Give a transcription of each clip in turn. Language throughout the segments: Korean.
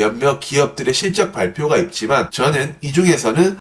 몇몇 기업들의 실적 발표가 있지만 저는 이 중에서는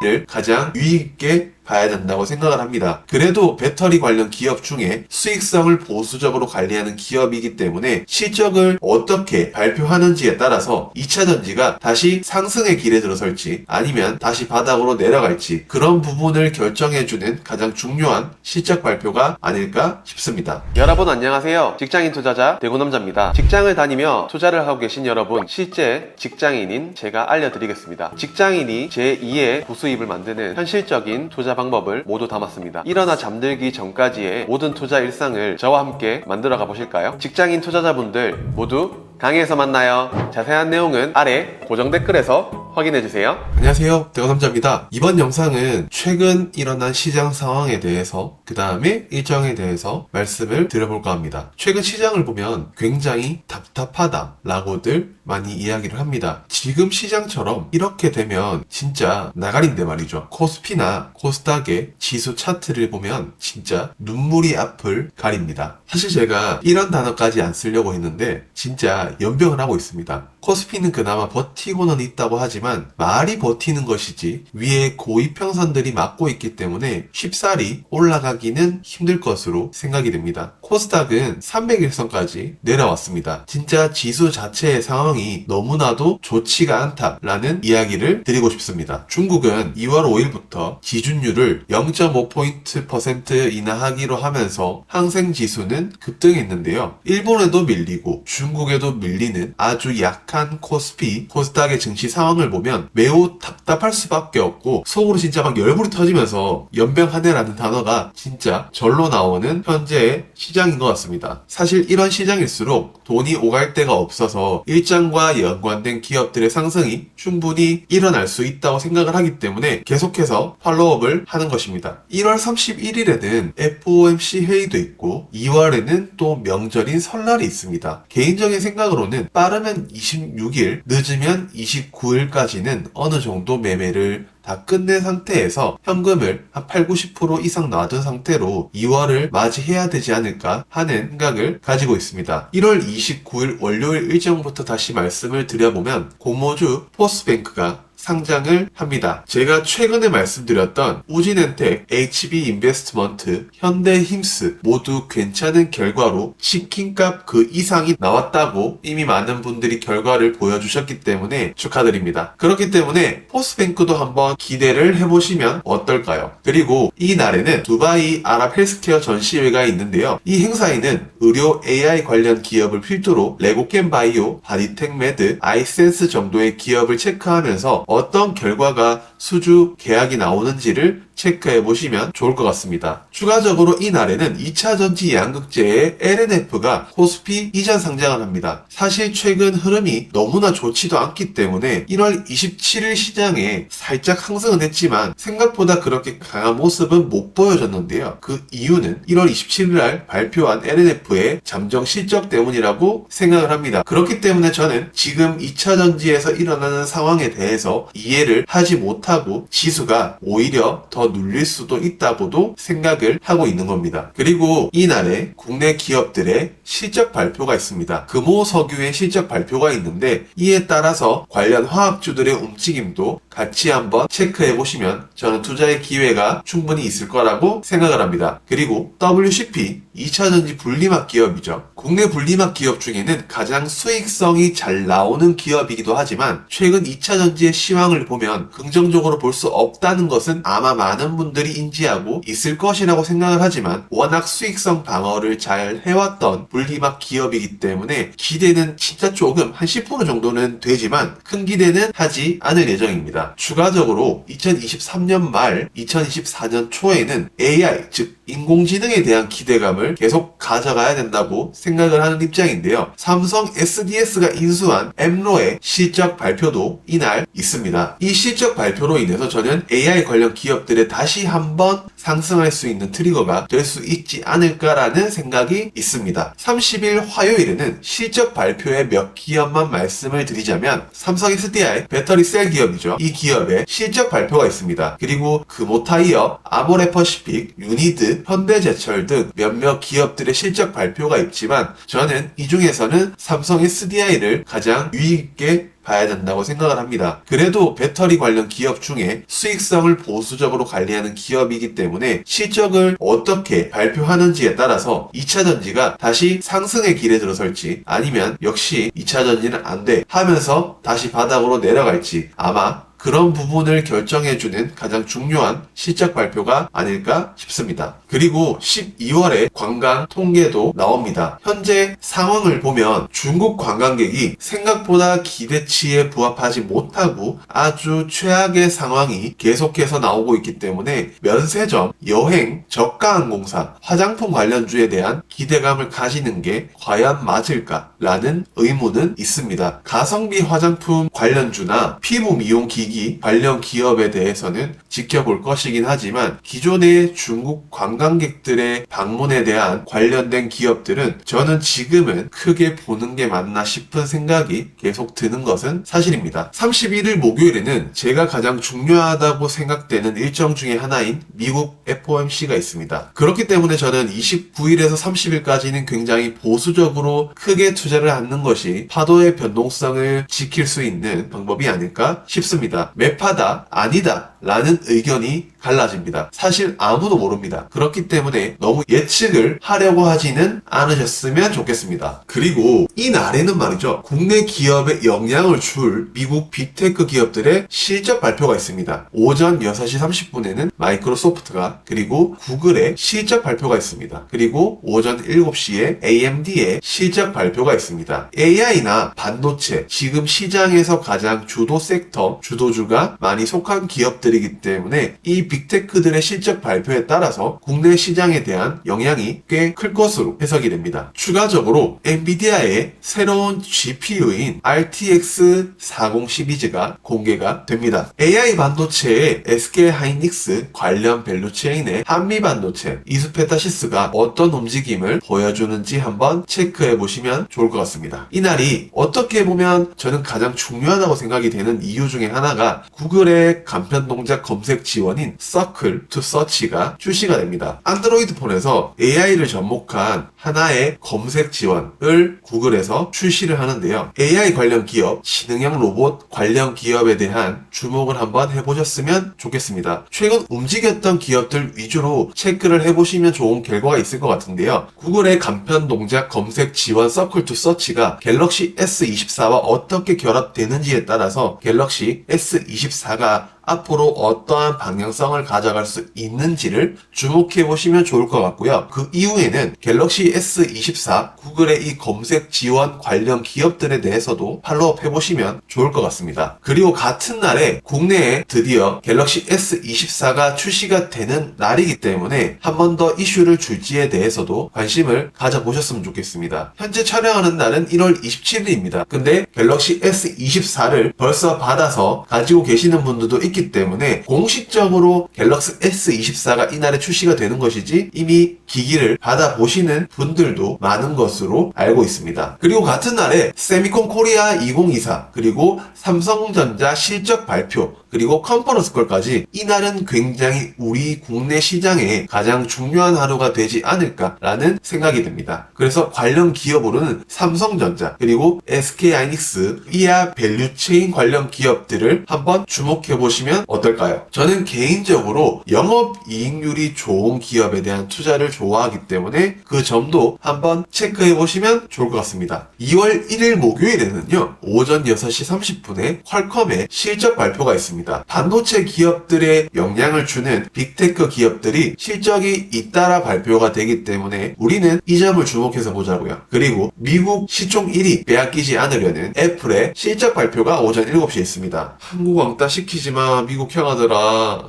를 가장 유의있게 봐야 된다고 생각을 합니다. 그래도 배터리 관련 기업 중에 수익성을 보수적으로 관리하는 기업이기 때문에 실적을 어떻게 발표하는지에 따라서 2차전지가 다시 상승의 길에 들어설지 아니면 다시 바닥으로 내려갈지 그런 부분을 결정해주는 가장 중요한 실적 발표가 아닐까 싶습니다. 여러분 안녕하세요. 직장인 투자자 대구남자입니다. 직장을 다니며 투자를 하고 계신 여러분, 실제 직장인인 제가 알려드리겠습니다. 직장인이 제2의 부수입을 만드는 현실적인 투자 방법을 모두 담았습니다. 일어나 잠들기 전까지의 모든 투자 일상을 저와 함께 만들어 가보실까요? 직장인 투자자분들 모두 강의에서 만나요. 자세한 내용은 아래 고정 댓글에서 확인해주세요. 안녕하세요, 대건남자입니다. 이번 영상은 최근 일어난 시장 상황에 대해서 그 다음에 일정에 대해서 말씀을 드려볼까 합니다. 최근 시장을 보면 굉장히 답답하다 라고들 많이 이야기를 합니다. 지금 시장처럼 이렇게 되면 진짜 나가린데 말이죠. 코스피나 코스닥의 지수 차트를 보면 진짜 눈물이 앞을 가립니다. 사실 제가 이런 단어까지 안 쓰려고 했는데 진짜 연병을 하고 있습니다. 코스피는 그나마 버티고는 있다고 하지만 말이 버티는 것이지 위에 고이평선들이 막고 있기 때문에 쉽사리 올라가기는 힘들 것으로 생각이 됩니다. 코스닥은 300일선까지 내려왔습니다. 진짜 지수 자체의 상황이 너무나도 좋지가 않다라는 이야기를 드리고 싶습니다. 중국은 2월 5일부터 지준율을 0.5% 인하하기로 하면서 항생지수는 급등했는데요. 일본에도 밀리고 중국에도 밀리는 아주 약한 코스피, 코스닥의 증시 상황을 보면 매우 답답할 수밖에 없고 속으로 진짜 막 열불이 터지면서 연병하네라는 단어가 진짜 절로 나오는 현재의 시장인 것 같습니다. 사실 이런 시장일수록 돈이 오갈 데가 없어서 일정과 연관된 기업들의 상승이 충분히 일어날 수 있다고 생각을 하기 때문에 계속해서 팔로우업을 하는 것입니다. 1월 31일에는 FOMC 회의도 있고 2월에는 또 명절인 설날이 있습니다. 개인적인 생각으로는 빠르면 26일, 늦으면 29일까지는 어느 정도 매매를 다 끝낸 상태에서 현금을 한 8, 90% 이상 놔둔 상태로 2월을 맞이해야 되지 않을까 하는 생각을 가지고 있습니다. 1월 29일 월요일 일정부터 다시 말씀을 드려보면 공모주 포스뱅크가 상장을 합니다. 제가 최근에 말씀드렸던 우진엔텍, HB인베스트먼트, 현대힘스 모두 괜찮은 결과로 치킨값 그 이상이 나왔다고 이미 많은 분들이 결과를 보여주셨기 때문에 축하드립니다. 그렇기 때문에 포스뱅크도 한번 기대를 해보시면 어떨까요? 그리고 이 날에는 두바이 아랍 헬스케어 전시회가 있는데요. 이 행사에는 의료 AI 관련 기업을 필두로 레고캠바이오, 바디텍메드, 아이센스 정도의 기업을 체크하면서 어떤 결과가 수주 계약이 나오는지를 체크해 보시면 좋을 것 같습니다. 추가적으로 이 날에는 2차전지 양극재의 LNF가 코스피 이전 상장을 합니다. 사실 최근 흐름이 너무나 좋지도 않기 때문에 1월 27일 시장에 살짝 상승은 했지만 생각보다 그렇게 강한 모습은 못 보여줬는데요. 그 이유는 1월 27일 날 발표한 LNF의 잠정 실적 때문이라고 생각을 합니다. 그렇기 때문에 저는 지금 2차전지에서 일어나는 상황에 대해서 이해를 하지 못하고 지수가 오히려 더 눌릴 수도 있다고도 생각을 하고 있는 겁니다. 그리고 이날에 국내 기업들의 실적 발표가 있습니다. 금호석유의 실적 발표가 있는데 이에 따라서 관련 화학주들의 움직임도 같이 한번 체크해 보시면 저는 투자의 기회가 충분히 있을 거라고 생각을 합니다. 그리고 WCP 2차전지 분리막 기업이죠. 국내 분리막 기업 중에는 가장 수익성이 잘 나오는 기업이기도 하지만 최근 2차전지의 시황을 보면 긍정적으로 볼 수 없다는 것은 아마 많은 분들이 인지하고 있을 것이라고 생각을 하지만 워낙 수익성 방어를 잘 해왔던 분리막 기업이기 때문에 기대는 진짜 조금 한 10% 정도는 되지만 큰 기대는 하지 않을 예정입니다. 추가적으로 2023년 말 2024년 초에는 AI 즉 인공지능에 대한 기대감을 계속 가져가야 된다고 생각을 하는 입장인데요. 삼성 SDS가 인수한 엠로의 실적 발표도 이날 있습니다. 이 실적 발표로 인해서 저는 AI 관련 기업들의 다시 한번 상승할 수 있는 트리거가 될 수 있지 않을까라는 생각이 있습니다. 30일 화요일에는 실적 발표의 몇 기업만 말씀을 드리자면 삼성 SDI 배터리 셀 기업이죠. 이 기업의 실적 발표가 있습니다. 그리고 금호타이어, 아모레퍼시픽, 유니드, 현대제철 등 몇몇 기업들의 실적 발표가 있지만 저는 이 중에서는 삼성 SDI를 가장 유의 있게 봐야 된다고 생각을 합니다. 그래도 배터리 관련 기업 중에 수익성을 보수적으로 관리하는 기업이기 때문에 실적을 어떻게 발표하는지에 따라서 2차전지가 다시 상승의 길에 들어설지 아니면 역시 2차전지는 안 돼 하면서 다시 바닥으로 내려갈지 아마 그런 부분을 결정해주는 가장 중요한 실적 발표가 아닐까 싶습니다. 그리고 12월에 관광 통계도 나옵니다. 현재 상황을 보면 중국 관광객이 생각보다 기대치에 부합하지 못하고 아주 최악의 상황이 계속해서 나오고 있기 때문에 면세점, 여행, 저가항공사, 화장품 관련주에 대한 기대감을 가지는 게 과연 맞을까라는 의문은 있습니다. 가성비 화장품 관련주나 피부 미용 기기 관련 기업에 대해서는 지켜볼 것이긴 하지만 기존의 중국 관광객들의 방문에 대한 관련된 기업들은 저는 지금은 크게 보는 게 맞나 싶은 생각이 계속 드는 것은 사실입니다. 31일 목요일에는 제가 가장 중요하다고 생각되는 일정 중에 하나인 미국 FOMC가 있습니다. 그렇기 때문에 저는 29일에서 30일까지는 굉장히 보수적으로 크게 투자를 하는 것이 파도의 변동성을 지킬 수 있는 방법이 아닐까 싶습니다. 매파다, 아니다 라는 의견이 갈라집니다. 사실 아무도 모릅니다. 그렇기 때문에 너무 예측을 하려고 하지는 않으셨으면 좋겠습니다. 그리고 이 날에는 말이죠. 국내 기업에 영향을 줄 미국 빅테크 기업들의 실적 발표가 있습니다. 오전 6시 30분에는 마이크로소프트가 그리고 구글의 실적 발표가 있습니다. 그리고 오전 7시에 AMD의 실적 발표가 있습니다. AI나 반도체, 지금 시장에서 가장 주도 섹터, 주도주가 많이 속한 기업들이기 때문에 이 빅테크들의 실적 발표에 따라서 국내 시장에 대한 영향이 꽤 클 것으로 해석이 됩니다. 추가적으로 엔비디아의 새로운 GPU인 RTX 40 시리즈가 공개가 됩니다. AI 반도체의 SK 하이닉스 관련 밸류체인의 한미반도체 이스페타시스가 어떤 움직임을 보여주는지 한번 체크해 보시면 좋을 것 같습니다. 이날이 어떻게 보면 저는 가장 중요하다고 생각이 되는 이유 중에 하나가 구글의 간편 동작 검색 지원인 Circle to Search가 출시가 됩니다. 안드로이드 폰에서 AI를 접목한 하나의 검색 지원을 구글에서 출시를 하는데요. AI 관련 기업, 지능형 로봇 관련 기업에 대한 주목을 한번 해보셨으면 좋겠습니다. 최근 움직였던 기업들 위주로 체크를 해보시면 좋은 결과가 있을 것 같은데요. 구글의 간편 동작 검색 지원 Circle to Search가 갤럭시 S24와 어떻게 결합되는지에 따라서 갤럭시 S24가 앞으로 어떠한 방향성을 가져갈 수 있는지를 주목해 보시면 좋을 것 같고요. 그 이후에는 갤럭시 S24, 구글의 이 검색 지원 관련 기업들에 대해서도 팔로우업 해보시면 좋을 것 같습니다. 그리고 같은 날에 국내에 드디어 갤럭시 S24가 출시가 되는 날이기 때문에 한 번 더 이슈를 줄지에 대해서도 관심을 가져보셨으면 좋겠습니다. 현재 촬영하는 날은 1월 27일입니다. 근데 갤럭시 S24를 벌써 받아서 가지고 계시는 분들도 있기 때문에 공식적으로 갤럭시 S24가 이날에 출시가 되는 것이지 이미 기기를 받아보시는 분들도 많은 것으로 알고 있습니다. 그리고 같은 날에 세미콘 코리아 2024 그리고 삼성전자 실적 발표 그리고 컨퍼런스콜까지 이날은 굉장히 우리 국내 시장에 가장 중요한 하루가 되지 않을까라는 생각이 듭니다. 그래서 관련 기업으로는 삼성전자 그리고 SK하이닉스 이하 밸류체인 관련 기업들을 한번 주목해 보시면 어떨까요? 저는 개인적으로 영업이익률이 좋은 기업에 대한 투자를 좋아하기 때문에 그 점도 한번 체크해 보시면 좋을 것 같습니다. 2월 1일 목요일에는요. 오전 6시 30분에 퀄컴의 실적 발표가 있습니다. 반도체 기업들의 영향을 주는 빅테크 기업들이 실적이 잇따라 발표가 되기 때문에 우리는 이 점을 주목해서 보자고요. 그리고 미국 시총 1위 빼앗기지 않으려는 애플의 실적 발표가 오전 7시에 있습니다. 한국 왕따 시키지마 미국 형아들아.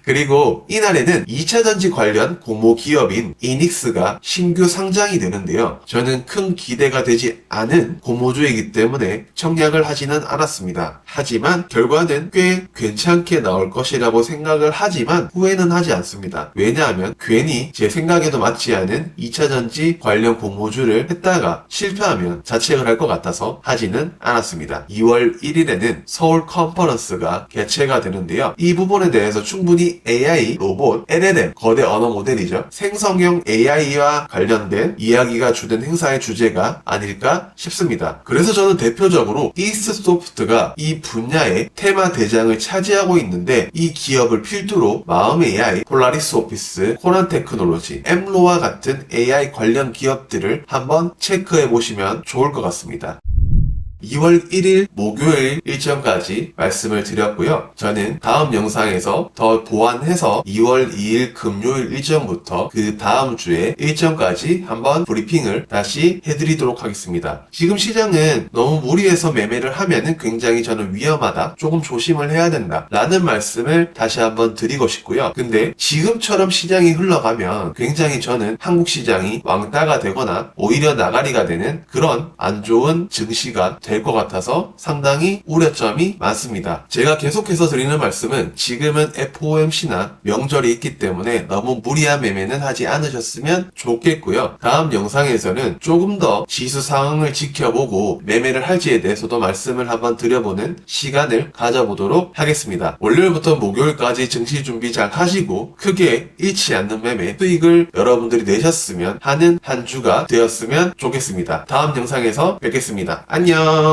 그리고 이날에는 2차전지 관련 공모 기업인 이닉스가 신규 상장이 되는데요. 저는 큰 기대가 되지 않은 공모주이기 때문에 청약을 하지는 않았습니다. 하지만 결과는 꽤 괜찮게 나올 것이라고 생각을 하지만 후회는 하지 않습니다. 왜냐하면 괜히 제 생각에도 맞지 않은 2차전지 관련 공모주를 했다가 실패하면 자책을 할 것 같아서 하지는 않았습니다. 2월 1일에는 서울 컨퍼런스가 개최가 되는데요. 이 부분에 대해서 충분히 AI, 로봇, LLM, 거대 언어 모델이죠. 생성형 AI와 관련된 이야기가 주된 행사의 주제가 아닐까 싶습니다. 그래서 저는 대표적으로 이스트소프트가 이 분야의 테마 대장을 차지하고 있는데 이 기업을 필두로 마음 AI, 폴라리스 오피스, 코난 테크놀로지, 엠로와 같은 AI 관련 기업들을 한번 체크해 보시면 좋을 것 같습니다. 2월 1일 목요일 일정까지 말씀을 드렸고요. 저는 다음 영상에서 더 보완해서 2월 2일 금요일 일정부터 그 다음 주에 일정까지 한번 브리핑을 다시 해드리도록 하겠습니다. 지금 시장은 너무 무리해서 매매를 하면은 굉장히 저는 위험하다, 조금 조심을 해야 된다 라는 말씀을 다시 한번 드리고 싶고요. 근데 지금처럼 시장이 흘러가면 굉장히 저는 한국 시장이 왕따가 되거나 오히려 나가리가 되는 그런 안 좋은 증시가 될 것 같아서 상당히 우려점이 많습니다. 제가 계속해서 드리는 말씀은 지금은 FOMC나 명절이 있기 때문에 너무 무리한 매매는 하지 않으셨으면 좋겠고요. 다음 영상에서는 조금 더 지수 상황을 지켜보고 매매를 할지에 대해서도 말씀을 한번 드려보는 시간을 가져보도록 하겠습니다. 월요일부터 목요일까지 증시 준비 잘 하시고 크게 잃지 않는 매매 수익을 여러분들이 내셨으면 하는 한 주가 되었으면 좋겠습니다. 다음 영상에서 뵙겠습니다. 안녕.